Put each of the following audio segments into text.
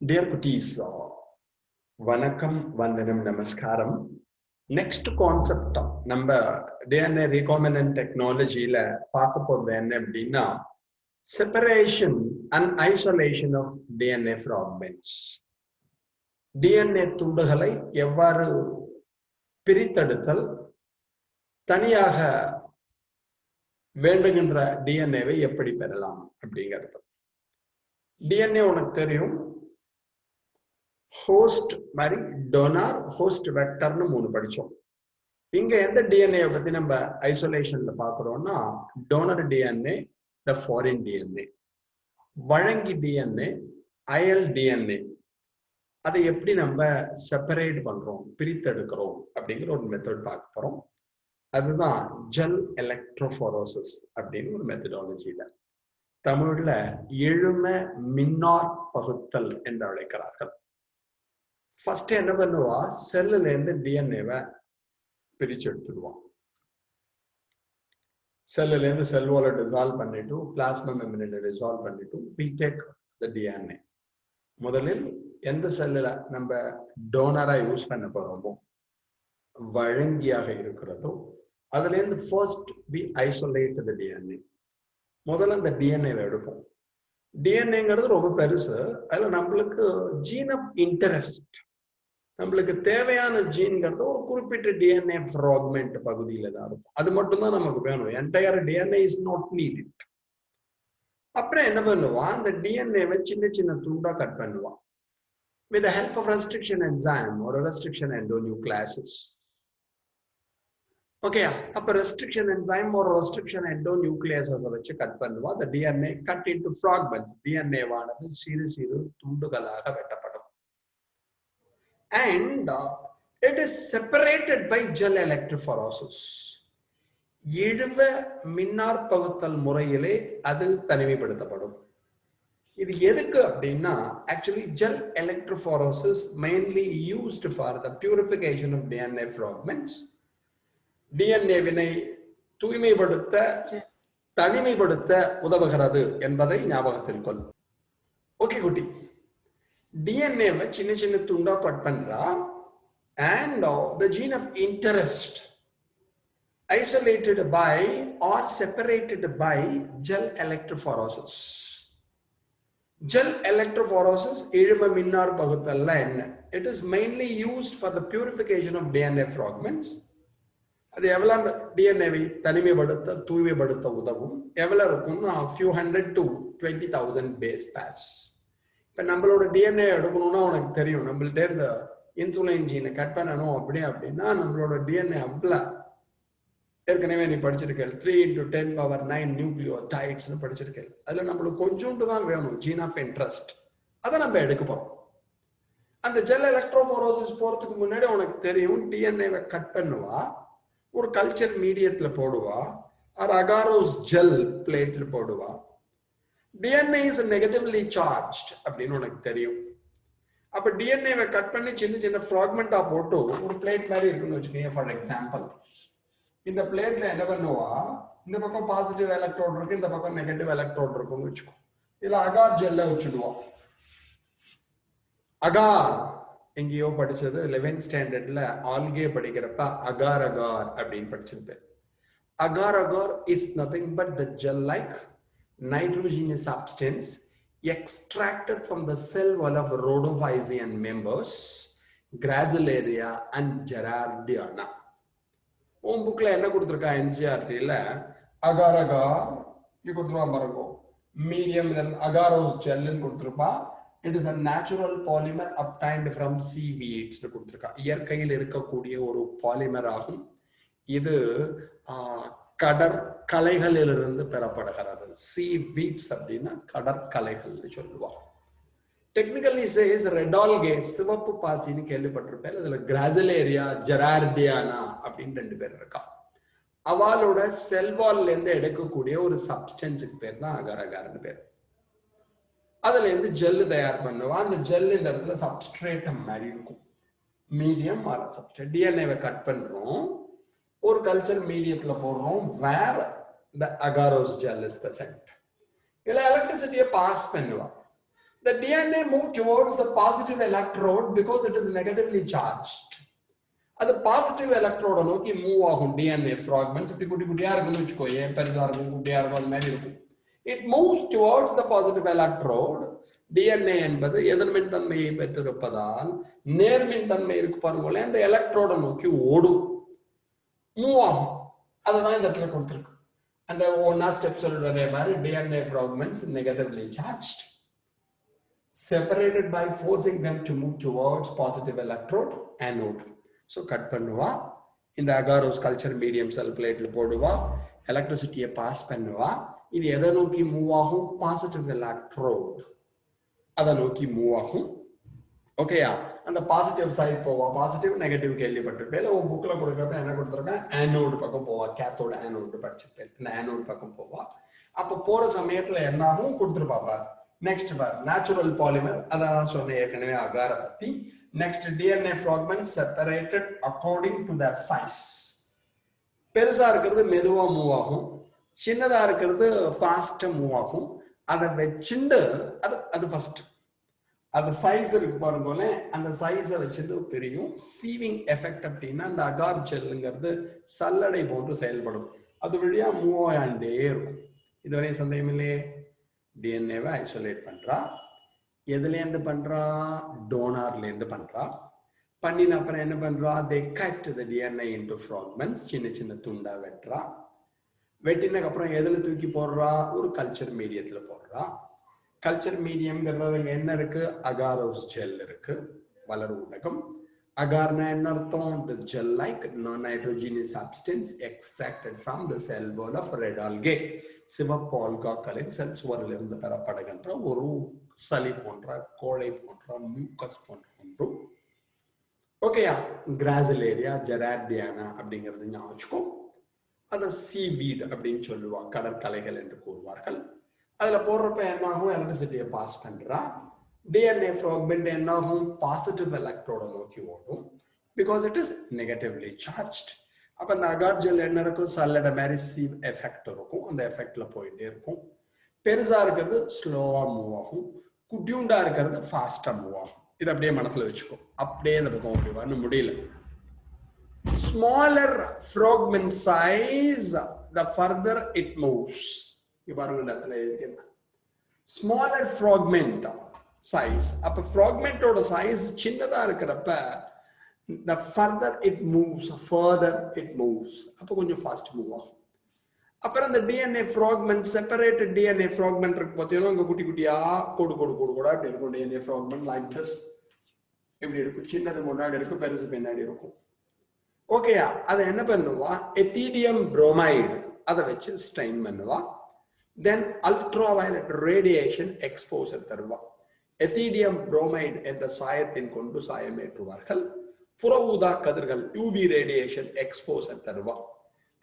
Dear Kutis, Vanakam, Vandanam, Namaskaram. Next concept, நம்ம DNA recombinant technology ல பார்க்க போறது என்ன அப்படின்னா separation and isolation of DNA fragments. DNA துண்டுகளை எவ்வாறு பிரித்தெடுத்தல், தனியாக வேண்டுகின்ற டிஎன்ஏவை எப்படி பெறலாம் அப்படிங்கிறது. டிஎன்ஏ உனக்கு தெரியும், ஹோஸ்ட் மாதிரி டோனார், ஹோஸ்ட் வெக்டர்னு 3 படிச்சோம். இங்க எந்த டிஎன்ஏ பத்தி நம்ம ஐசோலேஷன்ல பாக்குறோம்னா donor DNA, the foreign DNA, வழங்கி டிஎன்ஏ, அயல் டிஎன்ஏ. அதை எப்படி நம்ம செப்பரேட் பண்றோம், பிரித்தெடுக்கிறோம் அப்படிங்கிற ஒரு மெத்தட் பார்க்க போறோம். அதுதான் ஜெல் எலக்ட்ரோஃபோரோசிஸ் அப்படின்னு ஒரு மெத்தடாலஜியில, தமிழ்ல எழும மின்னார் பகுத்தல் என்று அழைக்கிறார்கள். ஃபர்ஸ்ட் என்ன பண்ணுவா, செல்லுல இருந்து டிஎன்ஏவை பிரிச்சு எடுத்துடுவான். செல்லுல இருந்து செல் வாலை டிசால்வ் பண்ணிட்டு பிளாஸ்மா மெம்பரேனை டிசால்வ் பண்ணிட்டு we take the DNA. முதலில் எந்த செல்லுல நம்ம டோனரா யூஸ் பண்ண போறோமோ, வழங்கியாக இருக்கிறதோ, அதுல இருந்து first we isolate the DNA. முதல்ல அந்த டிஎன்ஏவை எடுப்போம். டிஎன்ஏங்கிறது ரொம்ப பெருசு. அதுல நம்மளுக்கு ஜீன் ஆஃப் இன்டரெஸ்ட், நம்மளுக்கு தேவையான ஜீன்கிறது ஒரு குறிப்பிட்ட டிஎன்ஏ ஃப்ராக்மெண்ட் பகுதியில தான் இருக்கும். அது மட்டும்தான் நமக்கு வேணும். Entire DNA is not needed. அப்புறம் என்ன பண்ணுவான், அந்த டிஎன்ஏவை சின்ன சின்ன துண்டா கட் பண்ணுவான் with the help of restriction enzyme or restriction endonucleases. Okay, அப்ப restriction enzyme or restriction endonucleases வச்சு கட் பண்ணுவா. the DNA cut into fragments. DNA வானது சிறு சிறு துண்டுகளாக வெட்டப்படும். And it is separated by gel electrophoresis. எழுவ மின்னார் பகுத்தல் முறையிலே அது தனிமைப்படுத்தப்படும். இது எதுக்கு அப்படின்னா, actually gel electrophoresis mainly used for the purification of DNA fragments. DNA வினை தூய்மைப்படுத்த, தனிமைப்படுத்த உதவுகிறது என்பதை ஞாபகத்தில் கொள். ஓகே குட்டி, டிஎன்ஏவை சின்ன சின்ன துண்டா கட் பண்றா. and the gene of interest isolated by or separated by gel electrophoresis. gel electrophoresis எழும மின்னார் பகுத்தல்ல என்ன, it is mainly used for the purification of DNA fragments. அது எவ்வளவு டிஎன்ஏவை தனிமைப்படுத்த, தூய்மைப்படுத்த உதவும். எவ்வளவு இருக்கும்னா few hundred to 20,000 base pairs. இப்ப நம்மளோட டிஎன்ஏ எடுக்கணும்னா உனக்கு தெரியும், நம்மள்ட்ட இந்த இன்சுலின் ஜீனை கட் பண்ணணும் அப்படின்னா நம்மளோட டிஎன்ஏ அவ்வளவு, ஏற்கனவே நீ படிச்சிருக்கேன் 3 into 10⁻9 நியூக்ளியோடைட்ஸ்னு படிச்சிருக்கேன். அதுல நம்மளுக்கு கொஞ்சோண்டு தான் வேணும் ஜீன் ஆஃப் இன்ட்ரெஸ்ட். அதை நம்ம எடுக்க போறோம். அந்த ஜெல் எலக்ட்ரோஃபோரோசிஸ் போறதுக்கு முன்னாடி உனக்கு தெரியும், டிஎன்ஏவை கட் பண்ணுவா, ஒரு கல்ச்சர் மீடியத்துல போடுவா, ஒரு அகாரோஸ் ஜெல் பிளேட்ல போடுவா. டிஎன்ஏ இஸ் நெகட்டிவ்லி சார்ஜ்ட் அப்படின்னு உனக்கு தெரியும். அப்ப டிஎன்ஏவை கட் பண்ணி சின்ன சின்ன ஃப்ராக்மெண்டா போட்டு ஒரு பிளேட் மாதிரி இருக்குன்னு வச்சுக்கோங்க. ஃபார் எக்ஸாம்பிள், இந்த பிளேட்ல என்ன பண்ணுவா, இந்த பக்கம் பாசிட்டிவ் எலக்ட்ரோட் இருக்கு, இந்த பக்கம் நெகட்டிவ் எலக்ட்ரோட் இருக்குன்னு வச்சுக்கோ. இதுல அகார் ஜெல்ல வச்சுடுவோம். அகார் எங்கேயோ படிச்சது 11th ஸ்டாண்டர்ட்ல ஆல்கே படிக்கிறப்ப அகார் அகார் அப்படின்னு படிச்சிருப்பேன். Agar agar is nothing but the gel like nitrogenous substance extracted from the cell wall of rhodophysian members, Gracilaria and Gerardiana. உன் புக்ல என்ன கொடுத்துருக்கா, என்சிஆர்டில அகார் அகார் இது கொடுத்துருவா பாருங்க. மீடியம் அகாரோஸ் ஜெல்னு கொடுத்துருப்பா. It is a natural polymer obtained from seaweeds கொடுத்துருக்கா. இயற்கையில் இருக்கக்கூடிய ஒரு பாலிமர் ஆகும். இது கடற்கலைகளிலிருந்து பெறப்படுகிறது. சீவீட்ஸ் அப்படின்னா கடற்கலைகள் சொல்லுவாங்க. டெக்னிக்கலி சேஸ் ரெடால்கே, சிவப்பு பாசின்னு கேள்விப்பட்டிருப்பேன். அதுல கிராசிலேரியா, ஜெரார்டியானா அப்படின்னு 2 பேர் இருக்கா. அவளோட செல்வால்ல இருந்து எடுக்கக்கூடிய ஒரு சப்ஸ்டன்ஸுக்கு பேர் தான் அகார் அகார்னு பேர். அதுல இருந்து ஜெல் தயார் பண்ணுவா. அந்த ஜெல் இந்த இடத்துல சப்ஸ்ட்ரேட் மாதிரி இருக்கும். Medium or substrate. டிஎன்ஏவை கட் பண்றோம், ஒரு கல்ச்சர் மீடியத்துல போடுறோம், வேர் the agarose gel is present. இதுல எலக்ட்ரிசிட்டியை பாஸ் பண்ணுவா. The DNA moves towards the positive electrode because it is negatively charged. அது பாசிட்டிவ் எலக்ட்ரோட நோக்கி மூவ் ஆகும். டிஎன்ஏ ஃப்ராக்மெண்ட்ஸ் இப்படி குட்டி குட்டியா இருக்குன்னு வச்சுக்கோ, ஏன் பெருசா இருக்கும் குட்டியா இருக்கும் அது மாதிரி இருக்கும். It moves towards the positive electrode. DNA என்பது எதிர்மின் தன்மையை பெற்றிருப்பதால் நேர்மின் தன்மை இருக்கு பாருங்களேன், அந்த எலக்ட்ரோட நோக்கி ஓடும், மூவ் ஆகும். அதுதான் இந்த இடத்துல கொடுத்துருக்கு. அந்த ஒன்னா ஸ்டெப் சொல்ற மாதிரி DNA fragments negatively charged, separated by forcing them to move towards positive electrode anode. So cut பண்ணுவா, இந்த அகாரோஸ் கல்ச்சர் மீடியம் செல் பிளேட்ல போடுவா, எலக்ட்ரிசிட்டியை பாஸ் பண்ணுவா. இது எதை நோக்கி மூவ் ஆகும்? பாசிட்டிவ் எலக்ட்ரோட் அதை நோக்கி மூவ் ஆகும். ஓகேயா? அந்த பாசிட்டிவ் சைட் போவா. பாசிட்டிவ் நெகட்டிவ் கேள்விப்பட்டிருப்பேன். உன் புக்ல கொடுக்குறப்ப என்ன கொடுத்துருக்கேன்? ஆனோடு பக்கம் போவா. கேத்தோட ஆனோடு படிச்சிருப்பேன். இந்த ஆனோடு பக்கம் போவா. அப்ப போற சமயத்துல என்ன ஆகும் கொடுத்துருப்பாப்பா. நெக்ஸ்ட் பார் நேச்சுரல் பாலிமர், அதான் சொன்ன ஏற்கனவே அகார பத்தி. Next DNA fragment separated according to their size. பெருசா இருக்கிறது மெதுவா மூவ் ஆகும், சின்னதா இருக்கிறது ஃபாஸ்டா மூவ் ஆகும். அதை வச்சுண்டு அது ஃபர்ஸ்ட் அந்த சைஸ் இருக்கு பாருங்க, அந்த சைஸை வச்சுட்டு பிரியும். சீவிங் எஃபெக்ட் அப்படின்னா அந்த அகார் ஜெல்லுங்கிறது சல்லடை போன்று செயல்படும். அது வழியா மூவ் ஆகிட்டே இருக்கும். இதுவரையும் சந்தேகம் இல்லையே. டிஎன்ஏவை ஐசோலேட் பண்றா. எதுலேருந்து பண்றா? டோனார்லேருந்து பண்றா. பண்ணின அப்புறம் என்ன பண்றா? they cut the DNA into fragments, சின்ன சின்ன துண்டா வெட்டுறா. வெட்டினக்கு அப்புறம் எதுல தூக்கி போடுறா? ஒரு கல்ச்சர் மீடியத்துல போடுறா. கல்ச்சர் மீடியம்ங்கிறது என்ன இருக்கு? அகாரோஸ் ஜெல் இருக்கு, வளர் ஊடகம். அகார்னா என்ன அர்த்தம்? the gel like non-nitrogenous substance extracted from the cell wall of red algae. சிவப்பு ஆல்காக்களின் செல் சுவரில் இருந்து பெறப்படுகின்ற ஒரு சளி போன்ற, கோழை போன்ற, மியூக்கஸ் போன்ற ஒன்று. ஓகேயா? கிராசிலேரியா ஜெராடியானா அப்படிங்கிறது ஞாபகம். அதை சீவீட் அப்படின்னு சொல்லுவா, கடற்கலைகள் என்று கூறுவார்கள். அதுல போடுறப்ப என்ன ஆகும்? எலக்ட்ரிசிட்டியை பாஸ் பண்றா. டிஎன்ஏ ஃப்ராக்மெண்ட் என்ன ஆகும்? பாசிட்டிவ் எலக்ட்ரோட நோக்கி ஓடும், because it is negatively charged. அப்ப அந்த அகார் ஜெல் என்ன இருக்கும்? சல்லடை மாதிரி சீவ் எஃபெக்ட் இருக்கும். அந்த எஃபெக்ட்ல போயிட்டே இருக்கும். பெருசா இருக்கிறது ஸ்லோவா மூவ் ஆகும், குட்டியூண்டா இருக்கிறது ஃபாஸ்டா மூவ் ஆகும். இது அப்படியே மனசுல வச்சுக்கோ. அப்படியே இந்த பக்கம் அப்படி வரணும் முடியல. Smaller fragment size, the further it moves. You பாருங்க இந்த இடத்துல எழுதிருக்கேன். Smaller fragment size. அப்ப fragmentோட size சின்னதா இருக்கிறப்ப the further it moves, அப்ப கொஞ்சம் fast move ஆகும். அப்புறம் இந்த DNA fragment, separated DNA fragment இருக்கு பார்த்தீங்கன்னா, இங்க குட்டி குட்டியா கோடு கோடு கோடு கோடா இப்படி இருக்கும். DNA fragment like this இப்படி இருக்கும். சின்னது முன்னாடி இருக்கும், பெருசு பின்னாடி இருக்கும். ஓகேயா? அதை என்ன பண்ணுவா? எத்தீடியம் புரோமைடு அதை வச்சு ஸ்ட்ரெயின் பண்ணுவா. தென் அல்ட்ரா வயலட் ரேடியேஷன் எக்ஸ்போசர் தருவா. எத்தீடியம் புரோமைடு என்ற சாயத்தின் கொண்டு சாயமேற்றுவார்கள். புற ஊதா கதிர்கள் யூவி ரேடியேஷன் எக்ஸ்போசர் தருவா.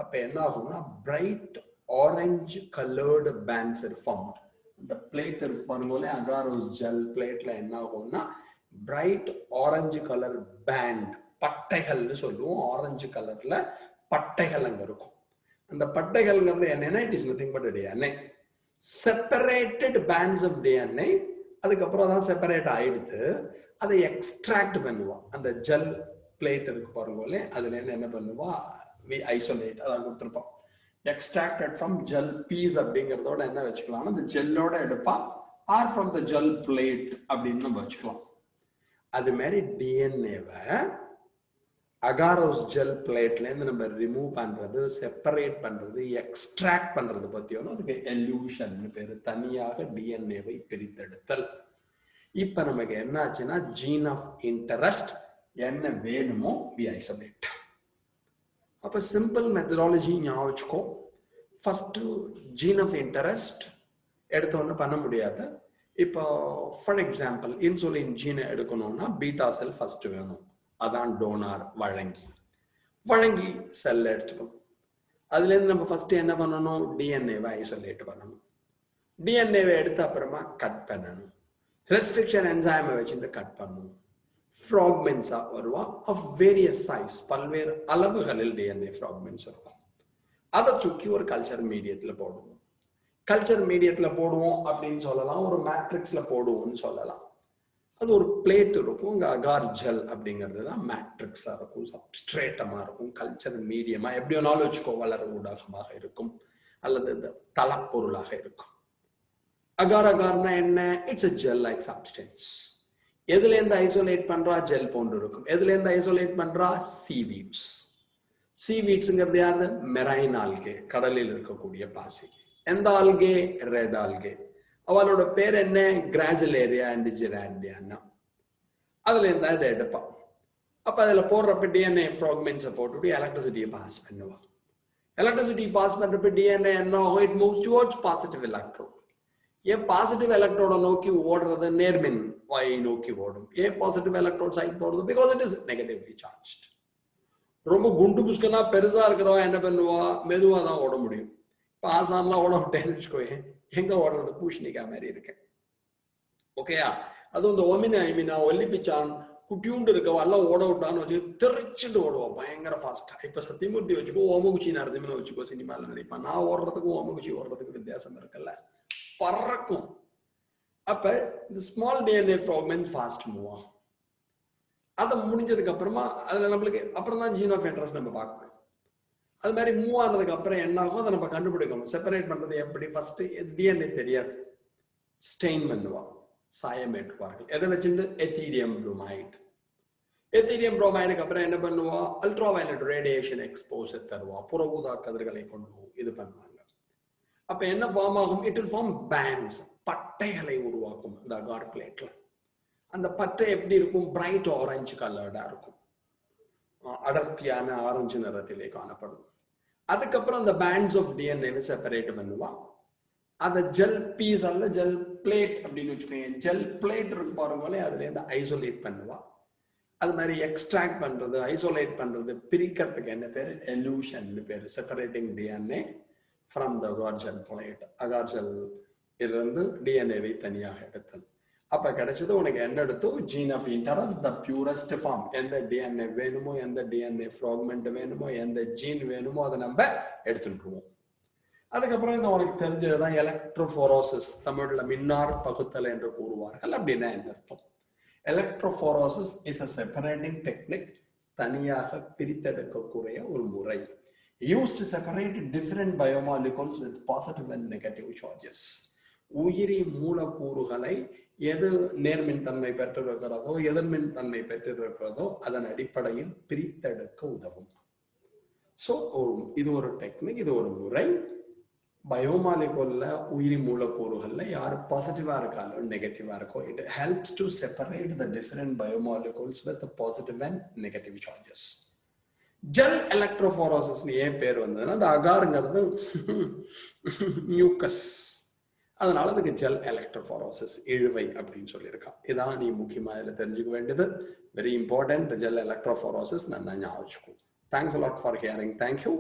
அப்ப என்ன ஆகும்னா bright orange coloured bands form. இந்த பிளேட் இருக்கு பாருங்க, அகாரோஸ் ஜெல் பிளேட்ல என்ன ஆகும்னா பிரைட் ஆரஞ்சு கலர் பேண்ட், பட்டைகள்னு சொல்லுவோம். ஆரஞ்சு கலர்ல பட்டைகள் அங்க இருக்கும். அந்த பட்டைகள்ங்கிறது என்னன்னா it is nothing but DNA. Separated bands of DNA. அதுக்கப்புறம் தான் செப்பரேட் ஆயிடுது. அதை எக்ஸ்ட்ராக்ட் பண்ணுவா. அந்த ஜெல் பிளேட் இருக்கு பாருங்களே, அதுல இருந்து என்ன பண்ணுவா? வி ஐசோலேட், அதான் கொடுத்துருப்போம். எக்ஸ்ட்ராக்டட் ஃப்ரம் ஜெல் பீஸ் அப்படிங்கிறதோட என்ன வச்சுக்கலாம்? அந்த ஜெல்லோட எடுப்பா, or from the gel plate அப்படின்னு நம்ம வச்சுக்கலாம். அது மாதிரி டிஎன்ஏவை அகாரோஸ் ஜெல் பிளேட்ல இருந்து நம்ம ரிமூவ் பண்றது, செப்பரேட் பண்றது, எக்ஸ்ட்ராக்ட் பண்றது பத்தியோன்னு அதுக்கு எல்யூஷன் பேரு. தனியாக டிஎன்ஏவை பிரித்தெடுத்தல். இப்ப நமக்கு என்ன ஆச்சுன்னா ஜீன் ஆஃப் இன்டரெஸ்ட் என்ன வேணுமோ வி ஐசோலேட். அப்ப சிம்பிள் மெத்தடாலஜி ஞாபகம் வச்சுக்கோ. ஃபர்ஸ்ட் ஜீன் ஆஃப் இன்டரெஸ்ட் எடுத்தோன்னு பண்ண முடியாது. இப்போ ஃபார் எக்ஸாம்பிள் இன்சுலின் ஜீனை எடுக்கணும்னா பீட்டா செல் ஃபர்ஸ்ட் வேணும். அதான் டோனார் வழங்கி செல் எடுத்துக்கணும். அதுல இருந்து நம்ம ஃபர்ஸ்ட் என்ன பண்ணணும்? டிஎன்ஏவை ஐசோலேட் பண்ணணும். டிஎன்ஏவை எடுத்த அப்புறமா கட் பண்ணணும். ரெஸ்ட்ரிக்ஷன் என்சைமை வச்சுட்டு கட் பண்ணணும். ஃப்ராக்மெண்ட்ஸா வருவா ஆஃப் வேரியஸ் சைஸ், பல்வேறு அளவுகளில் டிஎன்ஏ ஃப்ராக்மெண்ட்ஸ் இருக்கும். அதை தூக்கி ஒரு கல்ச்சர் மீடியத்துல போடுவோம். கல்ச்சர் மீடியத்துல போடுவோம் அப்படின்னு சொல்லலாம், ஒரு மேட்ரிக்ஸ்ல போடுவோம்னு சொல்லலாம். அது ஒரு பிளேட் இருக்கும், இங்க அகார் ஜெல் அப்படிங்கிறது தான் மேட்ரிக்ஸா இருக்கும், சப்ஸ்ட்ரேட்டமா இருக்கும், கல்ச்சர் மீடியமா எப்படி வேணாலும் வச்சுக்கோ, வளர ஊடகமாக இருக்கும் அல்லது இந்த தளப்பொருளாக இருக்கும். அகார் அகார்னா என்ன? It's a gel like substance. எதுல இருந்து ஐசோலேட் பண்றா? ஜெல் போன்று இருக்கும். எதுல இருந்து ஐசோலேட் பண்றா? சீவீட்ஸ். சீவீட்ஸ்ங்கிறது யாரு? மெரைன் ஆல்கே, கடலில் இருக்கக்கூடிய பாசி. எந்த ஆல்கே? Red algae. அவளோட பேர் என்ன? Gracilaria and ஜிராண்டியானா. அதுல இருந்தா இதை எடுப்பான். அப்ப அதுல போடுறப்ப டிஎன்ஏ ஃப்ராக்மெண்ட்ஸை போட்டுட்டு எலக்ட்ரிசிட்டியை பாஸ் பண்ணுவான். எலக்ட்ரிசிட்டி பாஸ் பண்றப்ப டிஎன்ஏ என்ன ஆகும்? It moves towards positive electrode. ஏன் பாசிட்டிவ் எலக்ட்ரோட நோக்கி ஓடுறது? நேர்மின் வாயை நோக்கி ஓடும். ஏன் பாசிட்டிவ் எலக்ட்ரோட் சைட் போடுறது? Because it is negatively charged. ரொம்ப குண்டு புஷ்கனா பெருசா இருக்கிறவா என்ன பண்ணுவா? மெதுவா தான் ஓட முடியும். இப்போ ஆசான்லாம் ஓட விட்டேன்னு வச்சுக்கோயே, எங்க ஓடுறது? பூஷணிக்கா மாதிரி இருக்கேன். ஓகேயா? அதுவும் இந்த ஒமினா ஐமினா ஒல்லிப்பிச்சான் குட்டியூண்டு இருக்கவா எல்லாம் ஓட விட்டான்னு வச்சு தெரிச்சுட்டு ஓடுவோம் பயங்கர ஃபாஸ்டா. இப்ப சத்தியமூர்த்தி வச்சுக்கோ, ஓமகுச்சி நரசிம்மனை வச்சுக்கோ, சினிமால நடிப்பான். நான் ஓடுறதுக்கும் ஓமகுச்சி ஓடுறதுக்கும் வித்தியாசம் இருக்குல்ல, பறக்கும். அப்ப இந்த small DNA fragments fast move ஆகும். அதை முடிஞ்சதுக்கு அப்புறமா அதுல நம்மளுக்கு அப்புறம் தான் ஜீன் ஆஃப் இன்ட்ரெஸ்ட் நம்ம பார்க்கணும். அது மாதிரி மூவ் ஆனதுக்கு அப்புறம் என்ன ஆகும்? அதை நம்ம கண்டுபிடிக்கணும். செப்பரேட் பண்றது எப்படி? ஃபர்ஸ்ட் டிஎன்ஏ தெரியாது, ஸ்டெயின் பண்ணுவாங்க, சாயம் ஏற்றுவார்கள். எதை வச்சுட்டு? Ethereum bromide. எத்தீரியம் புரோமைடுக்கு அப்புறம் என்ன பண்ணுவா? அல்ட்ரா வயலட் ரேடியேஷன் எக்ஸ்போசர் தருவா, புற ஊதா கதிர்களை கொண்டு இது பண்ணுவாங்க. அப்ப என்ன ஃபார்ம் ஆகும்? இட் வில் ஃபார்ம் பேண்ட்ஸ், பட்டைகளை உருவாக்கும் இந்த அகார் பிளேட்ல. அந்த பட்டை எப்படி இருக்கும்? பிரைட் ஆரஞ்சு கலர்டா இருக்கும், அடர்த்தியான ஆரஞ்சு நிறத்திலே காணப்படும். அதுக்கப்புறம் அந்த பேண்ட்ஸ் ஆஃப் டிஎன்ஏ செப்பரேட் பண்ணுவா. அதை ஜெல் பீஸ் அல்ல ஜெல் பிளேட் அப்படின்னு வச்சுக்கோங்க. ஜெல் பிளேட் இருக்கு பாருங்களே, அதுல இருந்து ஐசோலேட் பண்ணுவா. அது மாதிரி எக்ஸ்ட்ராக்ட் பண்றது, ஐசோலேட் பண்றது, பிரிக்கிறதுக்கு என்ன பேரு? எலூஷன் பேரு. Separating DNA from the agar gel plate. Agar gel இருந்து டிஎன்ஏவை தனியாக எடுத்தல். அப்ப கிடைச்சது உனக்கு என்ன எடுத்தோம்? Gene of interest, the purest form. எந்த டிஎன்ஏ வேணுமோ, எந்த டிஎன்ஏ ஃப்ராக்மெண்ட் வேணுமோ, எந்த ஜீன் வேணுமோ அதை நம்ம எடுத்துட்டுருவோம். அதுக்கப்புறம் இந்த உனக்கு தெரிஞ்சதுதான் எலக்ட்ரோஃபோரோசிஸ், தமிழ்ல மின்னார் பகுத்தல் என்று கூறுவார்கள். அப்படின்னா என்ன அர்த்தம்? Electrophoresis is a separating technique, தனியாக பிரித்தெடுக்கக்கூடிய ஒரு முறை. used to separate different biomolecules with positive and negative charges. உயிரி மூலக்கூறுகளை எது நேர்மின் தன்மை பெற்றிருக்கிறதோ, எதிர்மின் தன்மை பெற்றிருக்கிறதோ அதன் அடிப்படையில் பிரித்தெடுக்க உதவும். ஸோ இது ஒரு டெக்னிக், இது ஒரு முறை. பயோமாலிகுல்ல உயிரி மூலக்கூறுகள்ல யார் பாசிட்டிவா இருக்காலோ நெகட்டிவா இருக்கோ, it helps to separate the different biomolecules with positive and negative charges. Gel electrophoresis ஏன் பேர் வந்ததுன்னா, அந்த அகாருங்கிறது மியூக்கஸ், அதனால அதுக்கு ஜெல் எலக்ட்ரோஃபோரோசிஸ், இழுவை அப்படின்னு சொல்லியிருக்கான். இதான் நீ முக்கியமா இதுல தெரிஞ்சுக்க வேண்டியது. Very important. ஜெல் எலக்ட்ரோஃபோரோசிஸ் நல்லா ஞாபகம் வச்சுக்கோ. Thanks a lot for hearing. Thank you.